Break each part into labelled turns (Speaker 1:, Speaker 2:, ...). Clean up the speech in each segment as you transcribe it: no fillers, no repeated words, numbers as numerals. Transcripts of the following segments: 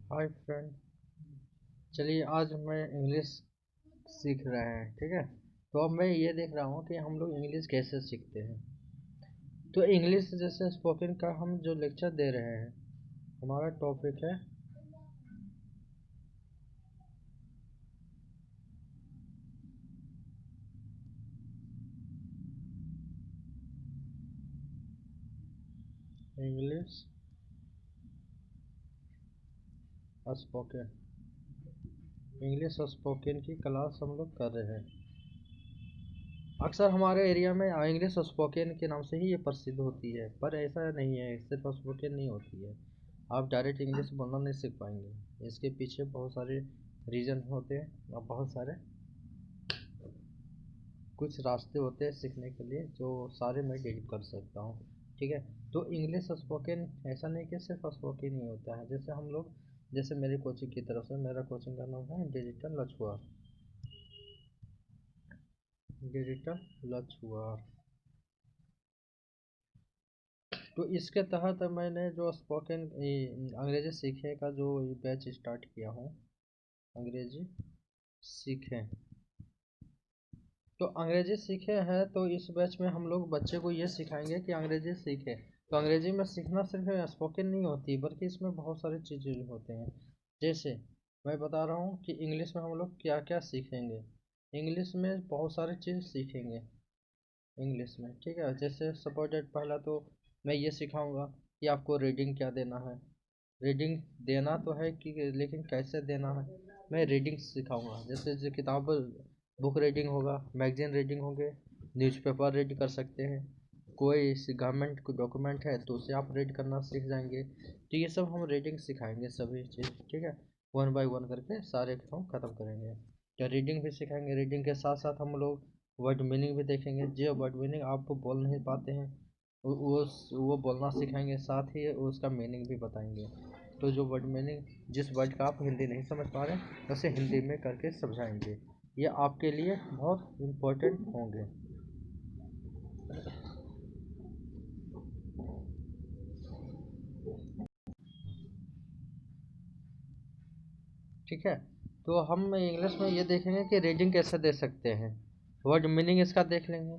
Speaker 1: Hi friend. चलिए आज मैं इंग्लिश सीख रहे हैं, ठीक है। तो अब मैं ये देख रहा हूँ कि हम लोग इंग्लिश कैसे सीखते हैं। तो इंग्लिश जैसे स्पोकन का हम जो लेक्चर दे रहे हैं, हमारा टॉपिक है इंग्लिश स्पोकन। इंग्लिश स्पोकन की क्लास हम लोग कर रहे हैं। अक्सर हमारे एरिया में इंग्लिश स्पोकन के नाम से ही ये प्रसिद्ध होती है, पर ऐसा नहीं है, सिर्फ स्पोकन नहीं होती है। आप डायरेक्ट इंग्लिश बोलना नहीं सीख पाएंगे, इसके पीछे बहुत सारे रीज़न होते हैं और बहुत सारे कुछ रास्ते होते हैं सीखने के लिए, जो सारे मैं डिलीट कर सकता हूँ, ठीक है। तो इंग्लिश स्पोकन ऐसा नहीं कि सिर्फ स्पोकन ही होता है। जैसे हम लोग, जैसे मेरी कोचिंग की तरफ से, मेरा कोचिंग का नाम है डिजिटल लछुआर। डिजिटल लछुआर। तो इसके तहत मैंने जो स्पोकन अंग्रेजी सीखे का जो बैच स्टार्ट किया हूँ, अंग्रेजी सीखें। तो अंग्रेजी सीखे हैं, तो इस बैच में हम लोग बच्चे को ये सिखाएंगे कि अंग्रेजी सीखे। तो अंग्रेजी में सीखना सिर्फ स्पोकन नहीं होती, बल्कि इसमें बहुत सारी चीज़ें होते हैं। जैसे मैं बता रहा हूँ कि इंग्लिश में हम लोग क्या क्या सीखेंगे। इंग्लिश में बहुत सारी चीज़ सीखेंगे इंग्लिश में, ठीक है। जैसे सपोज पहला तो मैं ये सिखाऊंगा कि आपको रीडिंग क्या देना है। रीडिंग देना तो है कि, लेकिन कैसे देना है, मैं रीडिंग सिखाऊंगा। जैसे जो किताब, बुक रीडिंग होगा, मैगजीन रीडिंग होंगे, न्यूज़पेपर रीड कर सकते हैं, कोई गवर्नमेंट को डॉक्यूमेंट है तो उसे आप रीड करना सीख जाएंगे। तो ये सब हम रीडिंग सिखाएंगे सभी चीज़, ठीक है। वन बाय वन करके सारे हम ख़त्म करेंगे। तो रीडिंग भी सिखाएंगे, रीडिंग के साथ साथ हम लोग वर्ड मीनिंग भी देखेंगे। जो वर्ड मीनिंग आप बोल नहीं पाते हैं, वो बोलना सिखाएंगे, साथ ही उसका मीनिंग भी बताएंगे। तो जो वर्ड मीनिंग, जिस वर्ड का आप हिंदी नहीं समझ पा रहे हैं, उसे हिंदी में करके समझाएंगे। ये आपके लिए बहुत इम्पोर्टेंट होंगे। ठीक है। तो हम इंग्लिश में ये देखेंगे कि रीडिंग कैसे दे सकते हैं, वर्ड मीनिंग इसका देख लेंगे।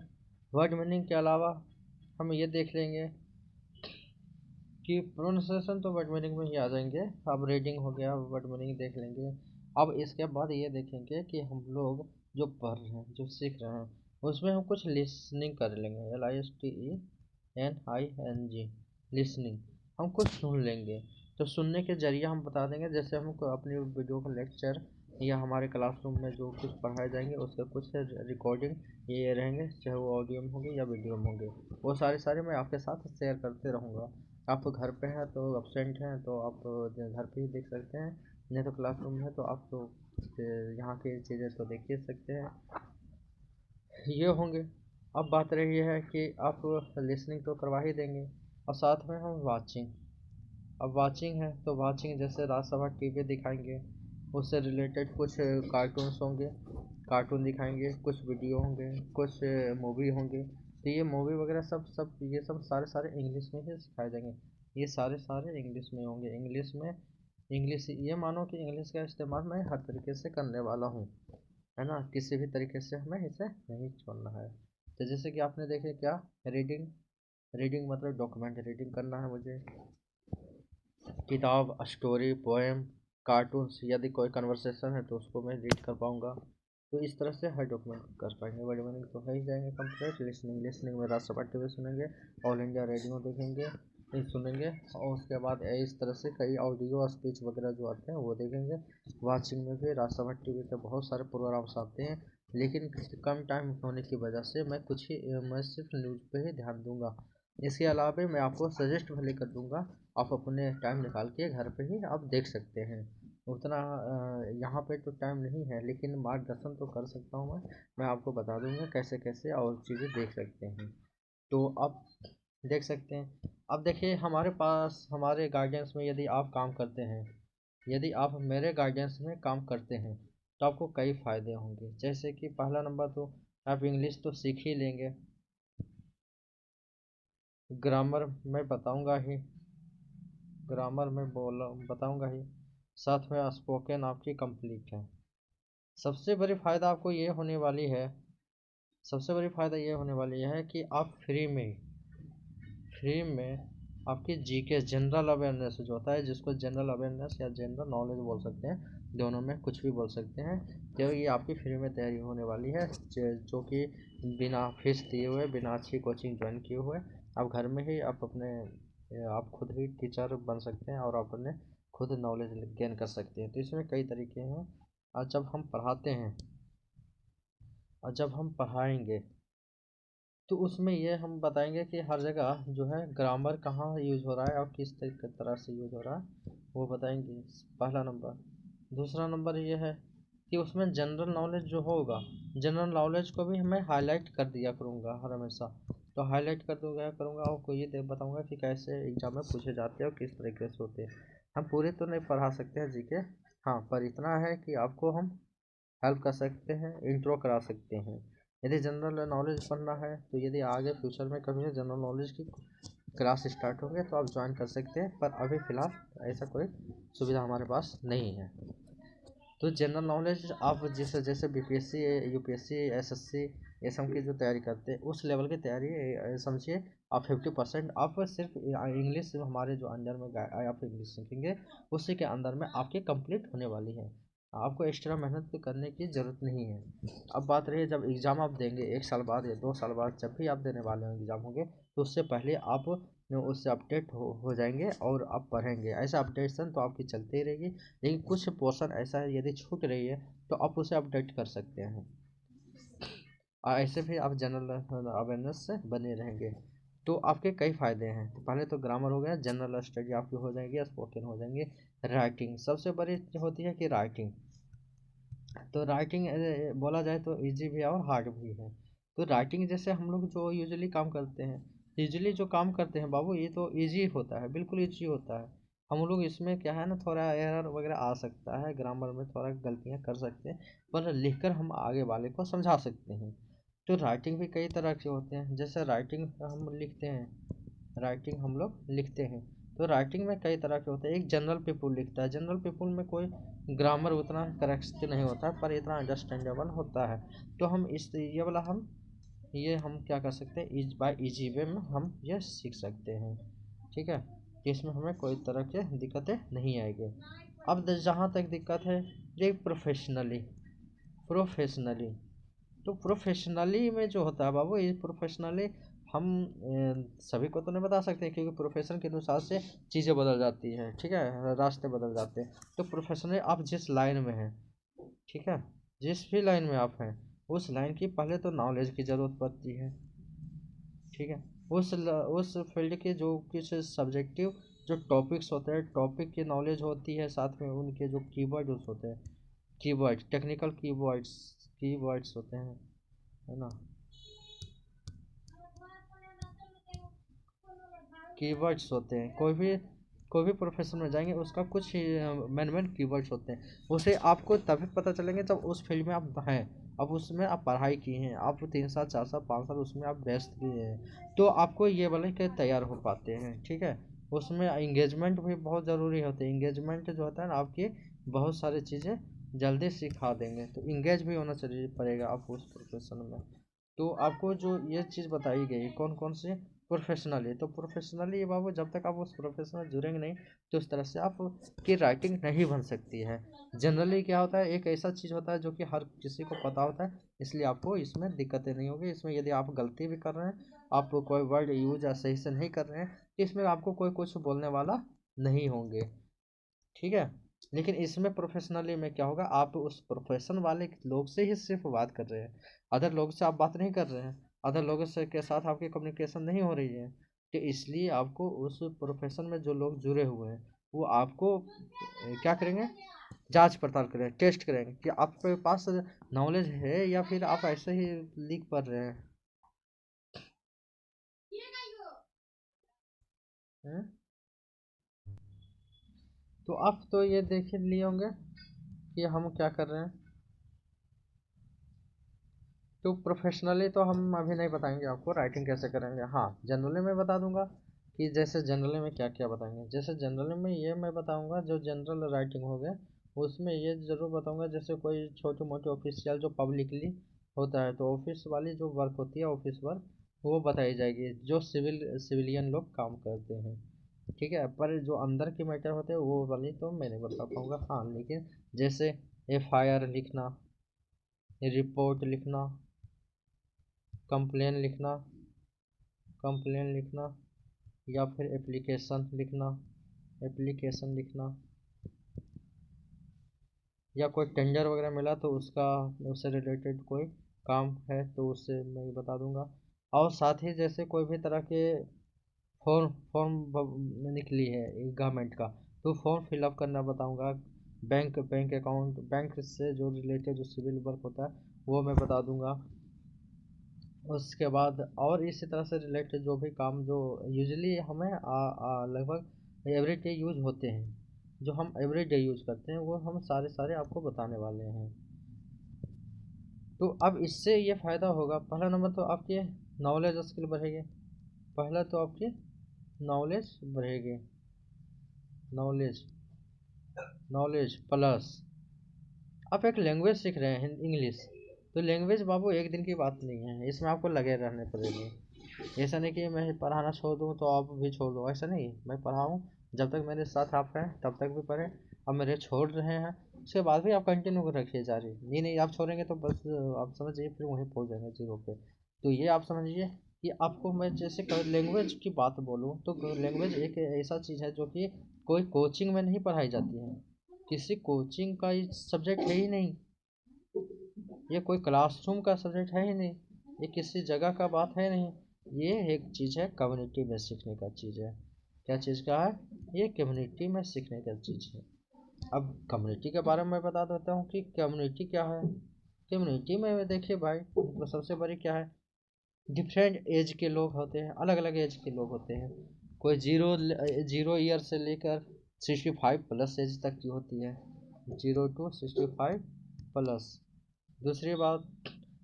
Speaker 1: वर्ड मीनिंग के अलावा हम ये देख लेंगे कि प्रोनाउंसिएशन तो वर्ड मीनिंग में ही आ जाएंगे। अब रीडिंग हो गया, वर्ड मीनिंग देख लेंगे। अब इसके बाद ये देखेंगे कि हम लोग जो पढ़ रहे हैं, जो सीख रहे हैं, उसमें हम कुछ लिसनिंग कर लेंगे। LISTENING, listening. हम कुछ सुन लेंगे। तो सुनने के जरिए हम बता देंगे, जैसे हम अपनी वीडियो का लेक्चर या हमारे क्लासरूम में जो कुछ पढ़ाए जाएंगे उसके कुछ रिकॉर्डिंग ये रहेंगे, चाहे वो ऑडियो में होंगे या वीडियो में होंगे। वो सारे सारे मैं आपके साथ शेयर करते रहूँगा। आप घर पे हैं तो एब्सेंट हैं तो आप घर पे ही देख सकते हैं, नहीं तो क्लासरूम है तो आप तो यहाँ की चीज़ें तो देख ही सकते हैं, ये होंगे। अब बात रही है कि आप लिसनिंग तो करवा ही देंगे, और साथ में हम वाचिंग। अब वाचिंग है तो वाचिंग जैसे राजसभा टीवी दिखाएंगे, उससे रिलेटेड कुछ कार्टून्स होंगे, कार्टून दिखाएंगे, कुछ वीडियो होंगे, कुछ मूवी होंगे। तो ये मूवी वगैरह सब सब ये सब सारे सारे इंग्लिश में ही सिखाए जाएंगे। ये सारे सारे इंग्लिश में होंगे। इंग्लिश में, इंग्लिश ये मानो कि इंग्लिश का इस्तेमाल मैं हर तरीके से करने वाला हूँ, है ना। किसी भी तरीके से हमें इसे नहीं छोड़ना है। तो जैसे कि आपने देखे क्या, रीडिंग। रीडिंग मतलब डॉक्यूमेंट रीडिंग करना है मुझे, किताब, स्टोरी, पोएम, कार्टून्स, यदि कोई कन्वर्सेशन है तो उसको मैं रीड कर पाऊँगा। तो इस तरह से हर डॉक्यूमेंट कर पाएंगे। वर्ड मीनिंग तो हो ही जाएंगे कंप्लीट। लिसनिंग, लिसनिंग में राष्ट्रपा टीवी सुनेंगे, ऑल इंडिया रेडियो देखेंगे, ये सुनेंगे, और उसके बाद इस तरह से कई ऑडियो स्पीच वगैरह जो आते हैं वो देखेंगे। वाचिंग में भी राष्ट्रपा टीवी के बहुत सारे प्रोग्राम्स आते हैं, लेकिन कम टाइम होने की वजह से मैं सिर्फ न्यूज़ पे ही ध्यान दूंगा। इसके अलावा मैं आपको सजेस्ट भले कर दूंगा, आप अपने टाइम निकाल के घर पे ही आप देख सकते हैं। उतना यहाँ पे तो टाइम नहीं है, लेकिन मार्गदर्शन तो कर सकता हूँ मैं आपको बता दूंगा कैसे कैसे और चीज़ें देख सकते हैं। तो आप देख सकते हैं। अब देखिए, हमारे पास हमारे गाइडेंस में यदि आप काम करते हैं, यदि आप मेरे गाइडेंस में काम करते हैं, तो आपको कई फ़ायदे होंगे। जैसे कि पहला नंबर तो आप इंग्लिश तो सीख ही लेंगे, ग्रामर मैं बताऊंगा ही, ग्रामर में बोल बताऊंगा ही। साथ में स्पोकन आपकी कंप्लीट है। सबसे बड़ी फ़ायदा आपको ये होने वाली है, सबसे बड़ी फ़ायदा ये होने वाली है कि आप फ्री में आपकी जीके जनरल अवेयरनेस जो होता है, जिसको जनरल अवेयरनेस या जनरल नॉलेज बोल सकते हैं, दोनों में कुछ भी बोल सकते हैं, तो ये आपकी फ्री में तैयारी होने वाली है, जो कि बिना फीस दिए हुए, बिना अच्छी कोचिंग ज्वाइन किए हुए, आप घर में ही आप खुद ही टीचर बन सकते हैं और अपने खुद नॉलेज गेन कर सकते हैं। तो इसमें कई तरीके हैं। और जब हम पढ़ाते हैं और जब हम पढ़ाएंगे तो उसमें ये हम बताएंगे कि हर जगह जो है ग्रामर कहाँ यूज हो रहा है और किस तरह से यूज हो रहा है, वो बताएंगे, पहला नंबर। दूसरा नंबर ये है कि उसमें जनरल नॉलेज जो होगा, जनरल नॉलेज को भी मैं हाईलाइट कर दिया करूँगा हर हमेशा। तो हाईलाइट कर दूंगा करूँगा और को ये बताऊँगा कि कैसे एग्जाम में पूछे जाते हैं और किस तरीके से होते हैं। हम पूरे तो नहीं पढ़ा सकते हैं जीके, हाँ, पर इतना है कि आपको हम हेल्प कर सकते हैं, इंट्रो करा सकते हैं। यदि जनरल नॉलेज पढ़ना है तो यदि आगे फ्यूचर में कभी जनरल नॉलेज की क्लास स्टार्ट होंगे तो आप ज्वाइन कर सकते हैं, पर अभी फ़िलहाल ऐसा कोई सुविधा हमारे पास नहीं है। तो जनरल नॉलेज आप जैसे जैसे बीपीएससी, यूपीएससी, एसएससी, ये सब की जो तैयारी करते हैं उस लेवल की तैयारी समझिए। आप 50% आप सिर्फ इंग्लिश, हमारे जो अंडर में आप इंग्लिश सीखेंगे उसी के अंदर में आपकी कंप्लीट होने वाली है। आपको एक्स्ट्रा मेहनत करने की ज़रूरत नहीं है। अब बात रही है जब एग्ज़ाम आप देंगे 1 साल बाद या 2 साल बाद, जब भी आप देने वाले हो एग्ज़ाम होंगे, तो उससे पहले आप उससे अपडेट हो जाएंगे और आप पढ़ेंगे। ऐसा अपडेशन तो आपकी चलती ही रहेगी, लेकिन कुछ पोर्शन ऐसा है यदि छूट रही है तो आप उसे अपडेट कर सकते हैं, और ऐसे भी आप जनरल अवेयरनेस से बने रहेंगे। तो आपके कई फ़ायदे हैं। तो पहले तो ग्रामर हो गया, जनरल स्टडी आपकी हो जाएगी, स्पोकन हो जाएंगे। राइटिंग सबसे बड़ी होती है कि राइटिंग, तो राइटिंग बोला जाए तो इजी भी है और हार्ड भी है। तो राइटिंग जैसे हम लोग जो यूजुअली जो काम करते हैं बाबू, ये तो इजी होता है, बिल्कुल इजी होता है। हम लोग इसमें क्या है ना, थोड़ा एरर वगैरह आ सकता है, ग्रामर में थोड़ा गलतियाँ कर सकते हैं, पर लिखकर हम आगे वाले को समझा सकते हैं। तो राइटिंग भी कई तरह के होते हैं, जैसे राइटिंग हम लोग लिखते हैं। तो राइटिंग में कई तरह के होते हैं। एक जनरल पीपुल लिखता है, जनरल पीपुल में कोई ग्रामर उतना करेक्ट नहीं होता है, पर इतना अंडरस्टैंडेबल होता है। तो हम इस ये हम क्या कर सकते हैं, इज बाय इजी वे में हम ये सीख सकते हैं। ठीक है, इसमें हमें कोई तरह के दिक्कतें नहीं आएगी। अब जहाँ तक दिक्कत है, ये प्रोफेशनली तो प्रोफेशनली में जो होता है बाबू, ये प्रोफेशनली हम सभी को तो नहीं बता सकते, क्योंकि प्रोफेशन के अनुसार से चीज़ें बदल जाती हैं, ठीक है, रास्ते बदल जाते हैं। तो प्रोफेशनली आप जिस लाइन में हैं, ठीक है, जिस भी लाइन में आप हैं, उस लाइन की पहले तो नॉलेज की ज़रूरत पड़ती है। ठीक है, उस फील्ड के जो कुछ सब्जेक्टिव जो टॉपिक्स होते हैं, टॉपिक की नॉलेज होती है, साथ में उनके जो कीवर्ड्स होते हैं, टेक्निकल कीवर्ड्स होते हैं, है ना, कीवर्ड्स होते हैं। कोई भी प्रोफेशन में जाएंगे उसका कुछ मेन कीवर्ड्स होते हैं, उसे आपको तभी पता चलेंगे जब उस फील्ड में आप हैं। अब उसमें आप पढ़ाई किए हैं, आप 3 साल 4 साल 5 साल उसमें आप व्यस्त किए हैं, तो आपको ये वाले के तैयार हो पाते हैं। ठीक है, उसमें इंगेजमेंट भी बहुत ज़रूरी होते हैं। इंगेजमेंट जो होता है ना, आपकी बहुत सारी चीज़ें जल्दी सिखा देंगे, तो इंगेज भी होना चाहिए पड़ेगा आप उस प्रोफेशन में। तो आपको जो ये चीज़ बताई गई कौन कौन से प्रोफेशनली, तो प्रोफेशनली बाबू जब तक आप उस प्रोफेशन में जुड़ेंगे नहीं, तो उस तरह से आप की राइटिंग नहीं बन सकती है। जनरली क्या होता है, एक ऐसा चीज़ होता है जो कि हर किसी को पता होता है, इसलिए आपको इसमें दिक्कतें नहीं होगी। इसमें यदि आप गलती भी कर रहे हैं, आप कोई वर्ड यूज या सही से नहीं कर रहे हैं, तो इसमें आपको कोई कुछ बोलने वाला नहीं होंगे। ठीक है, लेकिन इसमें प्रोफेशनली में क्या होगा, आप उस प्रोफेशन वाले लोग से ही सिर्फ बात कर रहे हैं, अदर लोग से आप बात नहीं कर रहे हैं, अदर लोगों से के साथ आपकी कम्युनिकेशन नहीं हो रही है। तो इसलिए आपको उस प्रोफेशन में जो लोग जुड़े हुए हैं वो आपको क्या करेंगे, जांच पड़ताल करेंगे, टेस्ट करेंगे कि आपके पास नॉलेज है या फिर आप ऐसे ही लीक पढ़ रहे हैं। हैं? तो आप तो ये देख ही लिए होंगे कि हम क्या कर रहे हैं। तो प्रोफेशनली तो हम अभी नहीं बताएंगे आपको राइटिंग कैसे करेंगे, हाँ जनरली मैं बता दूंगा कि जैसे जनरल में क्या क्या बताएंगे। जैसे जनरल में ये मैं बताऊंगा, जो जनरल राइटिंग हो गया उसमें ये ज़रूर बताऊंगा, जैसे कोई छोटी मोटी ऑफिशियल जो पब्लिकली होता है तो ऑफिस वाली जो वर्क होती है ऑफिस वर्क वो बताई जाएगी, जो सिविलियन लोग काम करते हैं। ठीक है, पर जो अंदर की मैटर होते हैं वो वाली तो मैं नहीं बता पाऊंगा। हाँ लेकिन जैसे FIR लिखना, रिपोर्ट लिखना, कंप्लेन लिखना, कंप्लेन लिखना, या फिर एप्लीकेशन लिखना, या कोई टेंडर वगैरह मिला तो उसका, उससे रिलेटेड कोई काम है तो उससे मैं बता दूंगा। और साथ ही जैसे कोई भी तरह के फॉर्म फॉर्म निकली है गवर्नमेंट का तो फॉर्म फिलअप करना बताऊंगा। बैंक अकाउंट, बैंक से जो रिलेटेड जो सिविल वर्क होता है वो मैं बता दूंगा। उसके बाद और इसी तरह से रिलेटेड जो भी काम जो यूजली हमें लगभग एवरी डे यूज होते हैं, जो हम एवरी डे यूज करते हैं वो हम सारे सारे आपको बताने वाले हैं। तो अब इससे ये फ़ायदा होगा, पहला नंबर तो आपकी नॉलेज स्किल बढ़ेगी। पहला तो आपकी नॉलेज बढ़ेगी, नॉलेज नॉलेज प्लस आप एक लैंग्वेज सीख रहे हैं इंग्लिश, तो लैंग्वेज बाबू एक दिन की बात नहीं है, इसमें आपको लगे रहने पड़ेंगे। ऐसा नहीं कि मैं पढ़ाना छोड़ दूँ तो आप भी छोड़ दो, ऐसा नहीं, मैं पढ़ाऊँ जब तक मेरे साथ आप हैं तब तक भी पढ़ें। अब मेरे छोड़ रहे हैं उसके बाद भी आप कंटिन्यू रखिए जारी, नहीं नहीं आप छोड़ेंगे तो बस आप समझिए फिर वहीं पहुँच जाएंगे जीरो पे। तो ये आप समझिए कि आपको मैं जैसे लैंग्वेज की बात बोलूँ तो लैंग्वेज एक ऐसा चीज़ है जो कि कोई कोचिंग में नहीं पढ़ाई जाती है, किसी कोचिंग का ये सब्जेक्ट है ही नहीं, ये कोई क्लासरूम का सब्जेक्ट है ही नहीं, ये किसी जगह का बात है नहीं, ये एक चीज़ है कम्युनिटी में सीखने का चीज़ है। क्या चीज़ का है? ये कम्युनिटी में सीखने का चीज़ है। अब कम्युनिटी के बारे में मैं बता देता हूँ कि कम्युनिटी क्या है। कम्युनिटी में देखिए भाई तो सबसे बड़ी क्या है, डिफरेंट एज के लोग होते हैं, अलग अलग एज के लोग होते हैं। कोई जीरो ईयर से लेकर 65 प्लस एज तक की होती है, 0 to 65 प्लस। दूसरी बात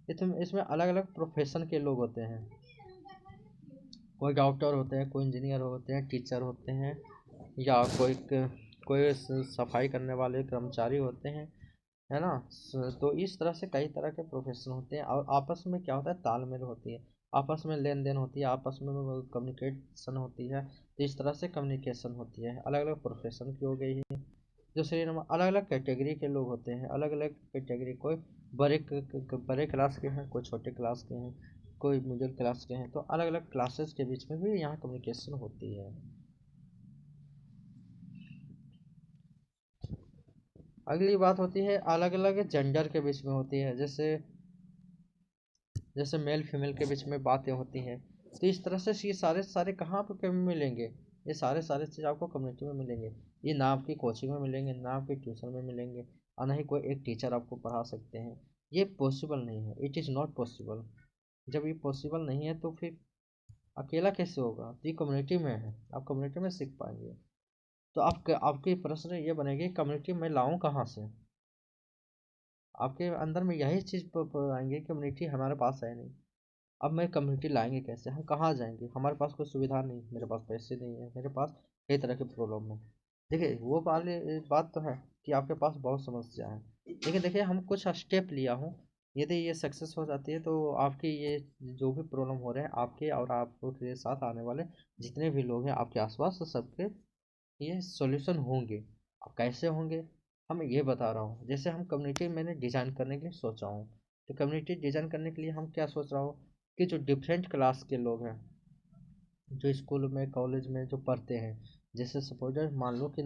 Speaker 1: इसमें अलग अलग प्रोफेशन के लोग होते हैं, कोई डॉक्टर होते हैं, कोई इंजीनियर होते हैं, टीचर होते हैं, या कोई सफाई करने वाले कर्मचारी होते हैं, है ना। तो इस तरह से कई तरह के प्रोफेशन होते हैं और आपस में क्या होता है, तालमेल होती है, आपस में लेन देन होती है, आपस में कम्युनिकेशन होती है। तो इस तरह से कम्युनिकेशन होती है, अलग अलग प्रोफेशन की हो गई है। दूसरे नंबर अलग अलग कैटेगरी के लोग होते हैं, अलग अलग कैटेगरी, कोई बड़े क्लास के हैं, कोई छोटे क्लास के हैं, कोई मिडिल क्लास के हैं, तो अलग अलग क्लासेस के बीच में भी यहाँ कम्युनिकेशन होती है। अगली बात होती है अलग अलग जेंडर के बीच में होती है, जैसे जैसे मेल फीमेल के बीच में बातें होती हैं। तो इस तरह से ये सारे सारे कहाँ पर मिलेंगे, ये सारे सारे चीज़ आपको कम्युनिटी में मिलेंगे। ये ना आपकी कोचिंग में मिलेंगे, ना आपकी ट्यूशन में मिलेंगे, और ना ही कोई एक टीचर आपको पढ़ा सकते हैं। ये पॉसिबल नहीं है, इट इज़ नॉट पॉसिबल। जब ये पॉसिबल नहीं है तो फिर अकेला कैसे होगा, तो ये कम्युनिटी में है, आप कम्युनिटी में सीख पाएंगे। तो आपकी प्रश्न ये बनेगी कम्युनिटी में लाऊं कहाँ से, आपके अंदर में यही चीज़ आएंगे, कम्युनिटी हमारे पास है नहीं, अब मैं कम्युनिटी लाएंगे कैसे, हम कहाँ जाएंगे, हमारे पास कोई सुविधा नहीं, मेरे पास पैसे नहीं है, मेरे पास कई तरह की प्रॉब्लम है। देखिए वो वाली बात तो है कि आपके पास बहुत समस्या है, लेकिन देखिए हम कुछ स्टेप लिया हूँ, यदि ये सक्सेस हो जाती है तो आपकी ये जो भी प्रॉब्लम हो रहे हैं आपके और आपके साथ आने वाले जितने भी लोग हैं आपके आसपास, तो सबके ये सॉल्यूशन होंगे। अब कैसे होंगे हम ये बता रहा हूँ। जैसे हम कम्युनिटी मैंने डिज़ाइन करने के लिए सोचा हूँ, तो कम्युनिटी डिज़ाइन करने के लिए हम क्या सोच रहा हूँ कि जो डिफरेंट क्लास के लोग हैं, जो स्कूल में कॉलेज में जो पढ़ते हैं, जैसे सपोज मान लो कि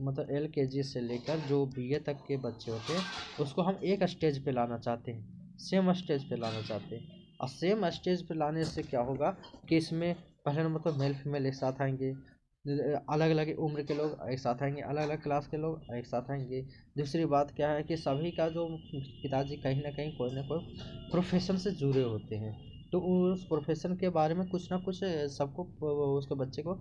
Speaker 1: मतलब LKG से लेकर जो BA तक के बच्चे होते हैं उसको हम एक स्टेज पे लाना चाहते हैं, सेम स्टेज पे लाना चाहते हैं। और सेम स्टेज पे लाने से क्या होगा कि इसमें पहले नंबर तो मेल फीमेल एक साथ आएंगे, अलग अलग उम्र के लोग एक साथ आएंगे, अलग अलग क्लास के लोग एक साथ आएंगे। दूसरी बात क्या है कि सभी का जो पिताजी कहीं ना कोई प्रोफेशन से जुड़े होते हैं, तो उस प्रोफेशन के बारे में कुछ ना कुछ सबको उसके बच्चे को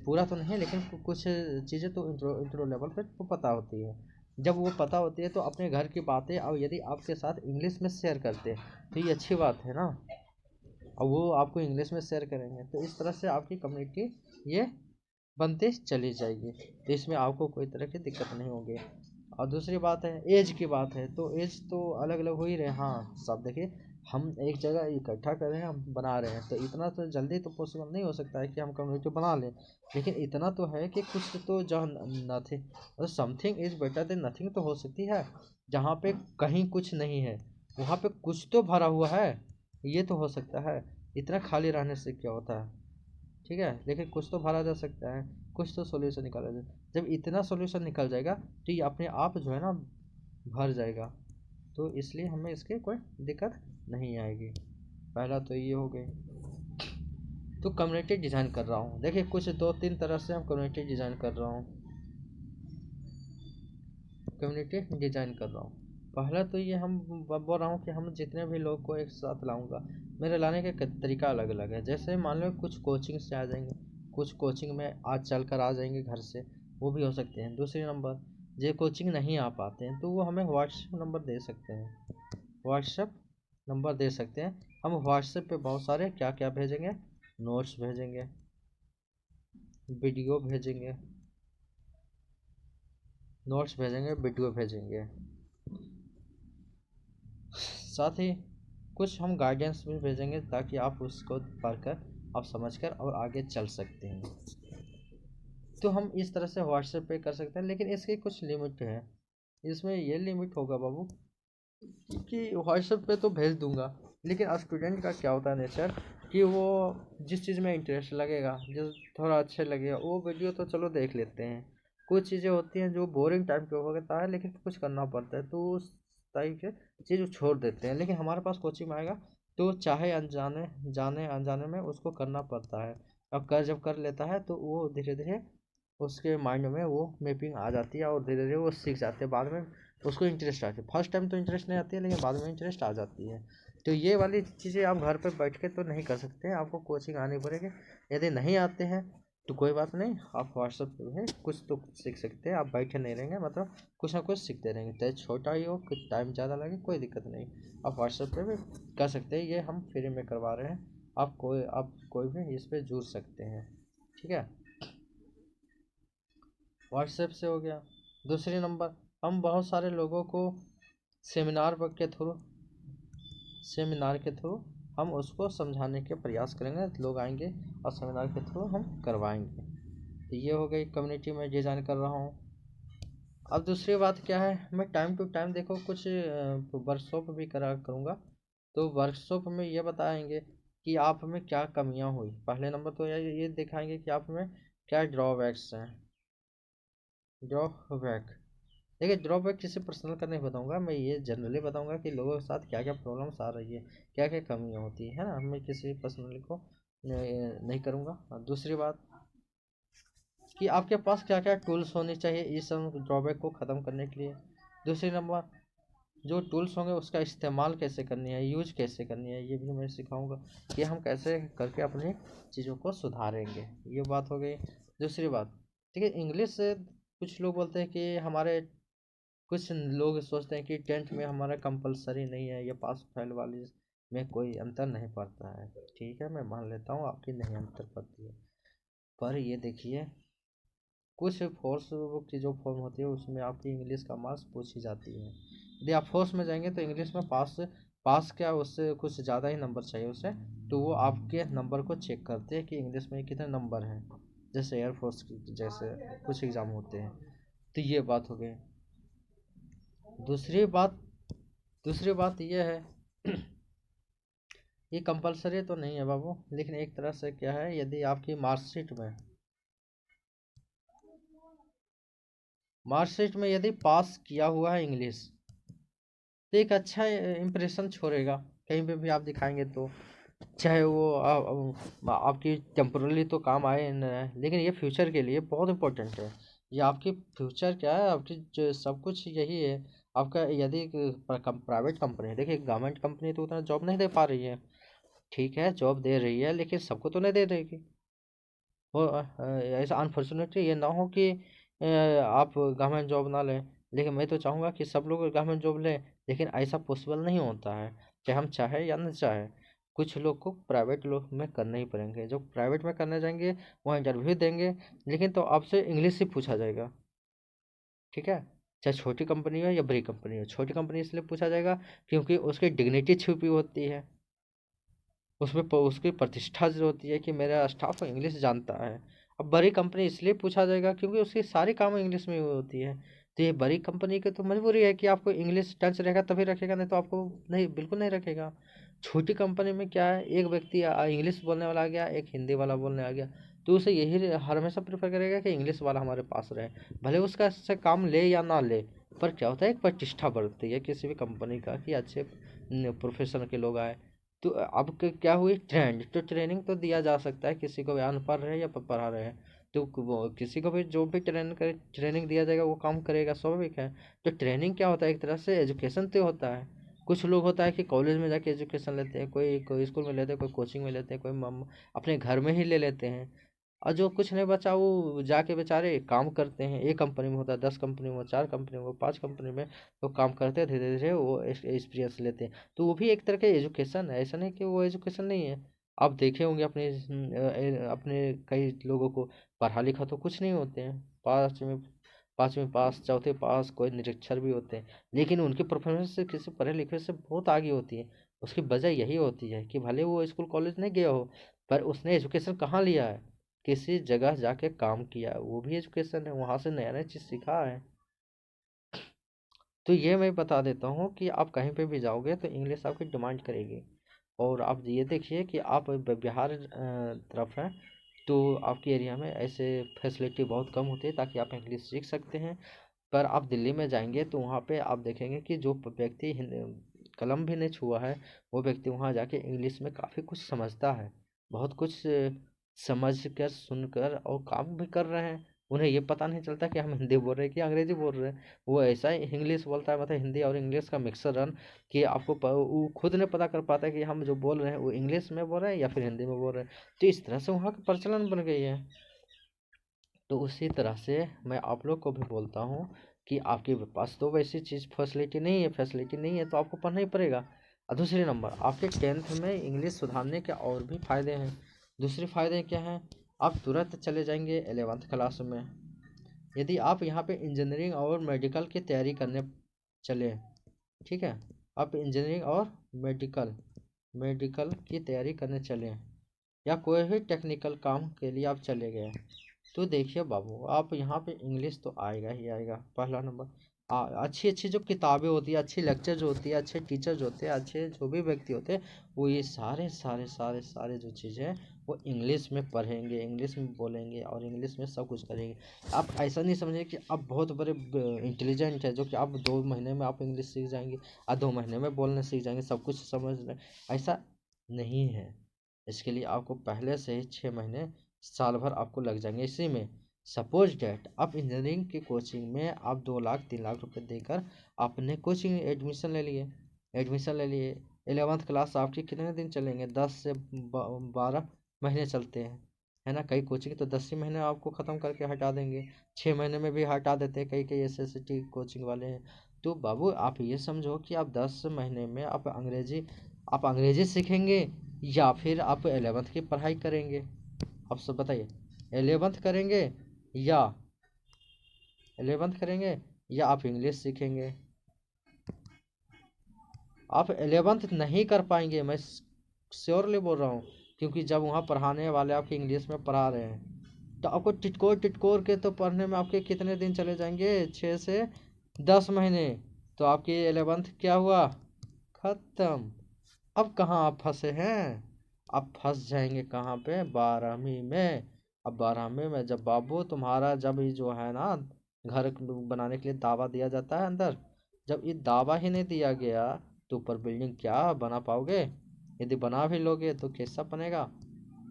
Speaker 1: पूरा तो नहीं लेकिन कुछ चीज़ें तो इंट्रो लेवल पे तो पता होती है। जब वो पता होती है तो अपने घर की बातें और यदि आपके साथ इंग्लिश में शेयर करते हैं तो ये अच्छी बात है ना। और वो आपको इंग्लिश में शेयर करेंगे। तो इस तरह से आपकी कम्युनिटी ये बनते चली जाएगी, तो इसमें आपको कोई तरह की दिक्कत नहीं होगी। और दूसरी बात है एज की बात है, तो एज तो अलग अलग हो ही रहे। हाँ सब देखिए, हम एक जगह इकट्ठा कर रहे हैं, हम बना रहे हैं, तो इतना तो जल्दी तो पॉसिबल नहीं हो सकता है कि हम कम्युनिटी बना लें। लेकिन इतना तो है कि कुछ तो जहाँ nothing something is better than nothing तो हो सकती है। जहाँ पे कहीं कुछ नहीं है वहाँ पे कुछ तो भरा हुआ है, ये तो हो सकता है। इतना खाली रहने से क्या होता है, ठीक है, लेकिन कुछ तो भरा जा सकता है, कुछ तो सॉल्यूशन निकाला जाए। जब इतना सॉल्यूशन निकल जाएगा तो ये अपने आप जो है ना भर जाएगा, तो इसलिए हमें इसके कोई दिक्कत नहीं आएगी। पहला तो ये हो गई। तो कम्युनिटी डिज़ाइन कर रहा हूँ, देखिए कुछ 2-3 तरह से हम कम्युनिटी डिज़ाइन कर रहा हूँ। कम्युनिटी डिज़ाइन कर रहा हूँ, पहला तो ये हम बोल रहा हूँ कि हम जितने भी लोग को एक साथ लाऊंगा, मेरे लाने का तरीका अलग अलग है। जैसे मान लो कुछ कोचिंग से आ जाएंगे, कुछ कोचिंग में आज चल कर आ जाएंगे घर से, वो भी हो सकते हैं। दूसरी नंबर, जो कोचिंग नहीं आ पाते हैं तो वो हमें व्हाट्सएप नंबर दे सकते हैं, व्हाट्सएप नंबर दे सकते हैं। हम व्हाट्सएप पे बहुत सारे क्या क्या भेजेंगे, नोट्स भेजेंगे, वीडियो भेजेंगे, नोट्स भेजेंगे, वीडियो भेजेंगे। साथ ही कुछ हम गाइडेंस भी भेजेंगे ताकि आप उसको पढ़कर आप समझकर और आगे चल सकते हैं। तो हम इस तरह से व्हाट्सएप पे कर सकते हैं, लेकिन इसकी कुछ लिमिट है। इसमें ये लिमिट होगा बाबू कि व्हाट्सएप पे तो भेज दूंगा, लेकिन स्टूडेंट का क्या होता है नेचर कि वो जिस चीज़ में इंटरेस्ट लगेगा, जो थोड़ा अच्छे लगेगा वो वीडियो तो चलो देख लेते हैं। कुछ चीज़ें होती हैं जो बोरिंग टाइप के होता है लेकिन कुछ करना पड़ता है, तो उस टाइप के चीज़ छोड़ देते हैं। लेकिन हमारे पास कोचिंग में आएगा तो चाहे अनजाने जाने अनजाने में उसको करना पड़ता है। अब जब कर लेता है तो वो धीरे धीरे उसके माइंड में वो मैपिंग आ जाती है और धीरे धीरे वो सीख जाते हैं। बाद में उसको इंटरेस्ट आती है, फर्स्ट टाइम तो इंटरेस्ट नहीं आती है लेकिन बाद में इंटरेस्ट आ जाती है। तो ये वाली चीज़ें आप घर पर बैठ के तो नहीं कर सकते हैं, आपको कोचिंग आनी पड़ेगी। यदि नहीं आते हैं तो कोई बात नहीं, आप व्हाट्सएप पे भी कुछ तो सीख सकते हैं। आप बैठे नहीं रहेंगे, मतलब कुछ ना कुछ सीखते रहेंगे, चाहे छोटा ही हो, कुछ टाइम ज़्यादा लगे, कोई दिक्कत नहीं। आप व्हाट्सएप पे भी कर सकते हैं, ये हम फ्री में करवा रहे हैं। आप कोई भी इस पर जुड़ सकते हैं, ठीक है। व्हाट्सएप से हो गया। दूसरी नंबर, हम बहुत सारे लोगों को सेमिनार के थ्रू सेमिनार के थ्रू हम उसको समझाने के प्रयास करेंगे, लोग आएंगे और सेमिनार के थ्रू हम करवाएंगे। तो ये हो गई कम्युनिटी में डिज़ाइन कर रहा हूँ। अब दूसरी बात क्या है, मैं टाइम टू टाइम देखो कुछ वर्कशॉप भी करा करूँगा। तो वर्कशॉप में ये बताएंगे कि आप में क्या कमियाँ हुई। पहले नंबर तो ये दिखाएंगे कि आप में क्या ड्रॉबैक्स हैं। ड्रॉबैक, देखिए ड्रॉबैक किसी पर्सनल का नहीं बताऊंगा, मैं ये जनरली बताऊंगा कि लोगों के साथ क्या क्या प्रॉब्लम्स आ रही है, क्या क्या कमियां होती है ना। मैं किसी पर्सनल को नहीं करूंगा। और दूसरी बात कि आपके पास क्या क्या टूल्स होने चाहिए इस सब ड्रॉबैक को ख़त्म करने के लिए। दूसरी नंबर, जो टूल्स होंगे उसका इस्तेमाल कैसे करनी है, यूज कैसे करनी है, ये भी मैं सिखाऊंगा कि हम कैसे करके अपनी चीज़ों को सुधारेंगे। ये बात हो गई। दूसरी बात, ठीक है, इंग्लिश से कुछ लोग बोलते हैं कि हमारे कुछ लोग सोचते हैं कि टेंथ में हमारा कंपलसरी नहीं है, ये पास फेल वाली में कोई अंतर नहीं पड़ता है। ठीक है, मैं मान लेता हूँ आपकी नहीं अंतर पड़ती है, पर ये देखिए कुछ फोर्स की जो फॉर्म होती है उसमें आपकी इंग्लिश का मार्क्स पूछी जाती है। यदि आप फोर्स में जाएंगे तो इंग्लिश में पास क्या उससे कुछ ज़्यादा ही नंबर चाहिए उसे, तो वो आपके नंबर को चेक करते हैं कि इंग्लिश में कितने नंबर हैं, जैसे एयरफोर्स जैसे कुछ एग्ज़ाम होते हैं। तो ये बात हो गई। दूसरी बात दूसरी बात यह है ये कंपलसरी तो नहीं है बाबू, लेकिन एक तरह से क्या है, यदि आपकी मार्कशीट में यदि पास किया हुआ है इंग्लिश, तो एक अच्छा इम्प्रेशन छोड़ेगा कहीं पे भी आप दिखाएंगे तो। चाहे वो आपकी टेम्पोरली तो काम आए न आए, लेकिन ये फ्यूचर के लिए बहुत इंपॉर्टेंट है। ये आपकी फ्यूचर क्या है, आपकी जो सब कुछ यही है आपका। यदि प्राइवेट कंपनी है, देखिए गवर्नमेंट कंपनी तो उतना जॉब नहीं दे पा रही है, ठीक है जॉब दे रही है लेकिन सबको तो नहीं दे देगी। वो ऐसा अनफॉर्चुनेटली ये ना हो कि आप गवर्नमेंट जॉब ना लें, लेकिन मैं तो चाहूँगा कि सब लोग गवर्नमेंट जॉब लें, लेकिन ऐसा पॉसिबल नहीं होता है चाहे हम चाहे या न चाहे। कुछ लोग को प्राइवेट लोग में करने ही पड़ेंगे, जो प्राइवेट में करने जाएंगे वहाँ इंटरव्यू देंगे, लेकिन तो आपसे इंग्लिश ही पूछा जाएगा। ठीक है, चाहे छोटी कंपनी हो या बड़ी कंपनी हो। छोटी कंपनी इसलिए पूछा जाएगा क्योंकि उसकी डिग्निटी छुपी होती है, उसमें उसकी प्रतिष्ठा जो होती है कि मेरा स्टाफ इंग्लिश जानता है। अब बड़ी कंपनी इसलिए पूछा जाएगा क्योंकि उसकी सारी काम इंग्लिश में ही होती है। तो ये बड़ी कंपनी की तो मजबूरी है कि आपको इंग्लिश टच रहेगा तभी रखेगा, नहीं तो आपको नहीं, बिल्कुल नहीं रखेगा। छोटी कंपनी में क्या है, एक व्यक्ति इंग्लिश बोलने वाला आ गया, एक हिंदी वाला बोलने आ गया, तो उसे यही हमेशा प्रेफर करेगा कि इंग्लिश वाला हमारे पास रहे, भले उसका से काम ले या ना ले। पर क्या होता है, एक प्रतिष्ठा बढ़ती है किसी भी कंपनी का कि अच्छे प्रोफेशनल के लोग आए। तो अब क्या हुई ट्रेंड, तो ट्रेनिंग तो दिया जा सकता है, किसी को भी अनपढ़ रहे या पढ़ा रहे हैं, तो वो किसी को भी जो भी ट्रेनिंग दिया जाएगा वो काम करेगा, स्वाभाविक है। तो ट्रेनिंग क्या होता है, एक तरह से एजुकेशन तो होता है। कुछ लोग होता है कि कॉलेज में जाके एजुकेशन लेते हैं, कोई कोई स्कूल में लेते हैं, कोई कोचिंग में लेते हैं, कोई अपने घर में ही ले लेते हैं। और जो कुछ नहीं बचा वो जाके बेचारे काम करते हैं, एक कंपनी में होता है, 10 कंपनी में, 4 कंपनी में, 5 कंपनी में, तो काम करते हैं, धीरे धीरे वो एक्सपीरियंस लेते हैं। तो वो भी एक तरह का एजुकेशन है, ऐसा नहीं कि वो एजुकेशन नहीं है। आप देखे होंगे अपने अपने कई लोगों को पढ़ा लिखा तो कुछ नहीं होते हैं, पाँचवीं पास, चौथे पास, कोई निरक्षर भी होते हैं, लेकिन उनकी परफॉर्मेंस से किसी पढ़े लिखे से बहुत आगे होती है। उसकी वजह यही होती है कि भले वो स्कूल कॉलेज नहीं गया हो, पर उसने एजुकेशन कहाँ लिया है, किसी जगह जाके काम किया, वो भी एजुकेशन है, वहां से नया नया चीज सीखा है। तो ये मैं बता देता हूँ कि आप कहीं पे भी जाओगे तो इंग्लिश आपकी डिमांड करेगी। और आप ये देखिए कि आप बिहार तरफ हैं, तो आपके एरिया में ऐसे फैसिलिटी बहुत कम होती है ताकि आप इंग्लिश सीख सकते हैं। पर आप दिल्ली में जाएंगे तो वहाँ पे आप देखेंगे कि जो व्यक्ति कलम भी नहीं छुआ है, वो व्यक्ति वहाँ जाके इंग्लिश में काफ़ी कुछ समझता है, बहुत कुछ समझ कर सुनकर और काम भी कर रहे हैं। उन्हें ये पता नहीं चलता कि हम हिंदी बोल रहे हैं कि अंग्रेजी बोल रहे हैं, वो ऐसा ही इंग्लिश बोलता है, मतलब हिंदी और इंग्लिश का मिक्सर रन, कि आपको वो खुद नहीं पता कर पाता है कि हम जो बोल रहे हैं वो इंग्लिश में बोल रहे हैं या फिर हिंदी में बोल रहे हैं। तो इस तरह से वहाँ का प्रचलन बन गई है। तो उसी तरह से मैं आप लोग को भी बोलता हूँ कि आपके पास तो वैसी चीज़ फैसिलिटी नहीं है तो आपको पढ़ना ही पड़ेगा। और दूसरे नंबर, आपके 10th में इंग्लिश सुधारने के और भी फ़ायदे हैं। दूसरे फ़ायदे क्या हैं, आप तुरंत चले जाएंगे 11th क्लास में। यदि आप यहाँ पे इंजीनियरिंग और मेडिकल की तैयारी करने चले, ठीक है, आप इंजीनियरिंग और मेडिकल मेडिकल की तैयारी करने चले, या कोई भी टेक्निकल काम के लिए आप चले गए, तो देखिए बाबू, आप यहाँ पे इंग्लिश तो आएगा ही आएगा, पहला नंबर। अच्छी अच्छी जो किताबें होती है, अच्छी लेक्चर जो होती है, अच्छे टीचर होते हैं, अच्छे जो भी व्यक्ति होते हैं, वो ये सारे सारे सारे सारे जो चीज़ें हैं वो इंग्लिश में पढ़ेंगे, इंग्लिश में बोलेंगे और इंग्लिश में सब कुछ करेंगे। आप ऐसा नहीं समझिए कि आप बहुत बड़े इंटेलिजेंट है जो कि आप 2 महीने में आप इंग्लिश सीख जाएंगे और 2 महीने में बोलना सीख जाएंगे, सब कुछ समझ रहे, ऐसा नहीं है। इसके लिए आपको पहले से ही 6 महीने, साल भर आपको लग जाएंगे इसी में। सपोज डैट आप इंजीनियरिंग की कोचिंग में आप 2 लाख 3 लाख रुपए देकर आपने कोचिंग एडमिशन ले लिए। 11th क्लास आपकी कितने दिन चलेंगे, 10 से 12 महीने चलते हैं, है ना। कई कोचिंग तो 10 ही महीने आपको ख़त्म करके हटा देंगे, 6 महीने में भी हटा देते हैं कई कई SST कोचिंग वाले हैं। तो बाबू आप ये समझो कि आप 10 महीने में आप अंग्रेजी सीखेंगे या फिर आप 11th की पढ़ाई करेंगे। आप सब बताइए, 11th करेंगे या 11th करेंगे या आप इंग्लिश सीखेंगे। आप 11th नहीं कर पाएंगे, मैं श्योरली बोल रहा हूँ, क्योंकि जब वहाँ पढ़ाने वाले आपके इंग्लिश में पढ़ा रहे हैं तो आपको टिटकोर टिटकोर के तो पढ़ने में आपके कितने दिन चले जाएंगे, 6 से 10 महीने। तो आपकी 11th क्या हुआ, खत्म। अब कहाँ आप फंसे हैं, आप फंस जाएंगे कहाँ पे, 12वीं में। अब 12वीं में जब बाबू तुम्हारा जब ये जो है ना घर बनाने के लिए दावा दिया जाता है अंदर, जब ये दावा ही नहीं दिया गया तो ऊपर बिल्डिंग क्या बना पाओगे। यदि बना भी लोगे तो कैसा बनेगा,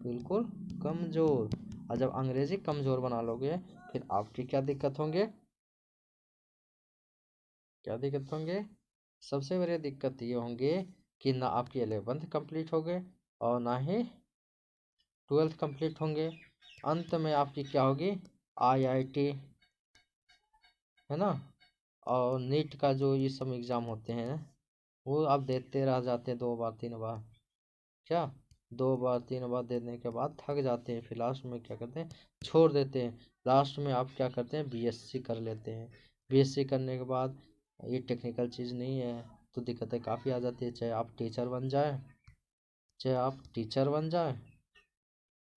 Speaker 1: बिल्कुल कमजोर। और जब अंग्रेजी कमजोर बना लोगे फिर आपकी क्या दिक्कत होंगे, क्या दिक्कत होंगे, सबसे बड़ी दिक्कत ये होंगे कि ना आपकी 11th कंप्लीट होगे और ना ही 12th कंप्लीट होंगे। अंत में आपकी क्या होगी, IIT, है ना, और नीट का जो ये सब एग्ज़ाम होते हैं वो आप देते रह जाते हैं 2 बार 3 बार, क्या 2 बार 3 बार देने के बाद थक जाते हैं, फिर लास्ट में क्या करते हैं, छोड़ देते हैं। लास्ट में आप क्या करते हैं, बीएससी कर लेते हैं। बीएससी करने के बाद ये टेक्निकल चीज़ नहीं है तो दिक्कतें काफ़ी आ जाती है। चाहे आप टीचर बन जाए, चाहे आप टीचर बन जाए,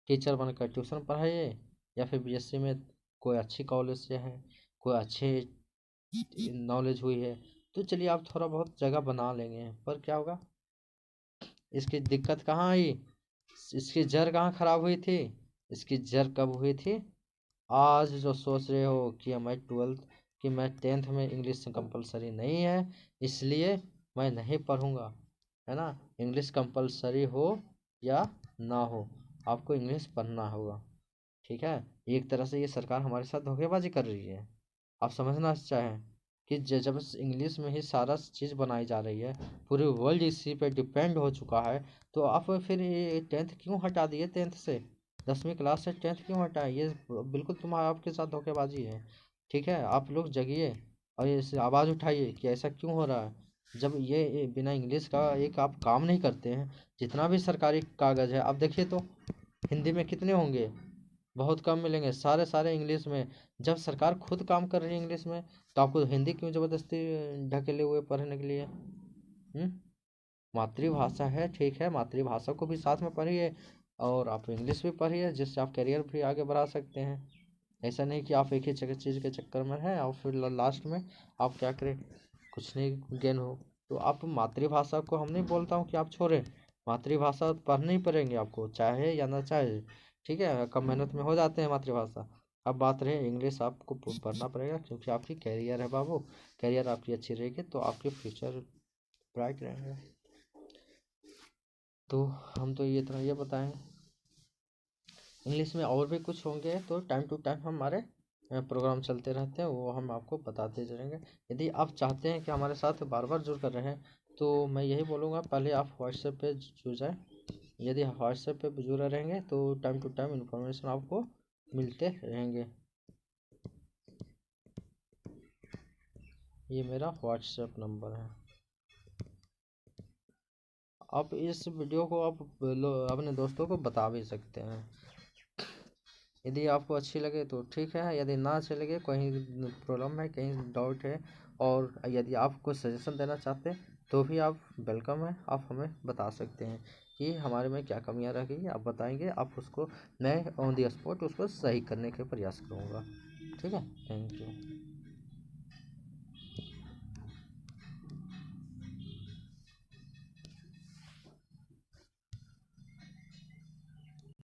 Speaker 1: टीचर बनकर ट्यूशन पढ़ाइए, या फिर बीएससी में कोई अच्छी कॉलेज से है, कोई अच्छी नॉलेज हुई है, तो चलिए आप थोड़ा बहुत जगह बना लेंगे। पर क्या होगा, इसकी दिक्कत कहाँ आई, इसकी जड़ कहाँ खराब हुई थी, इसकी जड़ कब हुई थी, आज जो सोच रहे हो कि मैं 12th कि मैं 10th में इंग्लिश कंपलसरी नहीं है इसलिए मैं नहीं पढ़ूंगा, है ना। इंग्लिश कंपलसरी हो या ना हो, आपको इंग्लिश पढ़ना होगा, ठीक है। एक तरह से ये सरकार हमारे साथ धोखेबाजी कर रही है। आप समझना चाहें कि जब इंग्लिश में ही सारा चीज़ बनाई जा रही है, पूरे वर्ल्ड इसी पे डिपेंड हो चुका है, तो आप फिर ये 10th क्यों हटा दिए, 10th से 10वीं क्लास से 10th क्यों हटाए, ये बिल्कुल तुम्हारा आपके साथ धोखेबाजी है। ठीक है, आप लोग जगिए और ये आवाज़ उठाइए कि ऐसा क्यों हो रहा है। जब ये बिना इंग्लिश का एक आप काम नहीं करते हैं, जितना भी सरकारी कागज़ है आप देखिए तो हिंदी में कितने होंगे, बहुत कम मिलेंगे, सारे सारे इंग्लिश में। जब सरकार खुद काम कर रही है इंग्लिश में, तो आपको हिंदी क्यों ज़बरदस्ती ढकेले हुए पढ़ने के लिए। मातृभाषा है, ठीक है, मातृभाषा को भी साथ में पढ़िए और आप इंग्लिश भी पढ़िए, जिससे आप करियर भी आगे बढ़ा सकते हैं। ऐसा नहीं कि आप एक ही चीज़ के चक्कर में हैं और फिर लास्ट में आप क्या करें, कुछ नहीं गेन हो। तो आप मातृभाषा को, हम नहीं बोलता हूँ कि आप छोड़ें, मातृभाषा पढ़नी ही पड़ेंगे आपको, चाहे या ना चाहे, ठीक है। कम मेहनत में हो जाते हैं मातृभाषा। अब बात रहे इंग्लिश, आपको पढ़ना पड़ेगा क्योंकि आपकी कैरियर है बाबू, कैरियर आपकी अच्छी रहेगी तो आपके फ्यूचर ब्राइट रहेंगे। तो हम तो ये तरह ये बताएं, इंग्लिश में और भी कुछ होंगे तो टाइम टू टाइम हमारे प्रोग्राम चलते रहते हैं, वो हम आपको बताते रहेंगे। यदि आप चाहते हैं कि हमारे साथ बार बार जुड़ कर रहें, तो मैं यही बोलूँगा, पहले आप व्हाट्सएप पे जुड़ जाएँ। यदि व्हाट्सएप पे जुड़े रहेंगे तो टाइम टू टाइम इन्फॉर्मेशन आपको मिलते रहेंगे। ये मेरा व्हाट्सएप नंबर है। आप इस वीडियो को आप अपने दोस्तों को बता भी सकते हैं। यदि आपको अच्छी लगे तो ठीक है, यदि ना अच्छी लगे, कहीं प्रॉब्लम है, कहीं डाउट है, और यदि आप कुछ सजेशन देना चाहते हैं तो भी आप वेलकम है, आप हमें बता सकते हैं कि हमारे में क्या कमियां रह गई, आप बताएंगे, आप उसको मैं ऑन दी स्पॉट उसको सही करने के प्रयास करूँगा। ठीक है, थैंक यू।